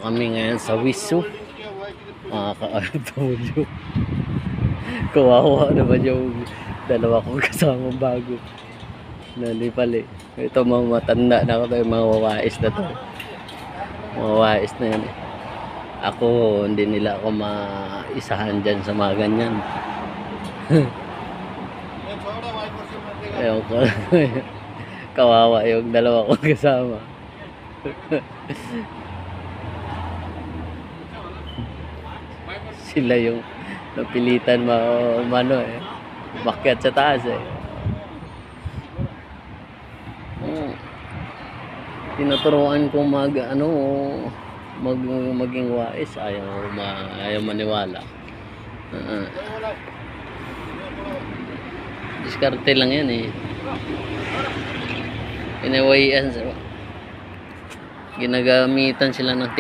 kami ngayon sa Wisu, mga ka-OFW. Kawawa naman yung dalawa kong kasamang bago. Nalipali. Ito mga matanda na ako, yung mga wawais na to. Mga wawais na yan. Ako, hindi nila ako maisahan dyan sa mga ganyan. Ayun ko. Kawawa yung dalawa kong kasama. Sila yung napilitan umano umakyat sa taas tinuturuan kong maging wais, ayaw maniwala. Diskarte lang yan ginawayan, ginagamitan sila ng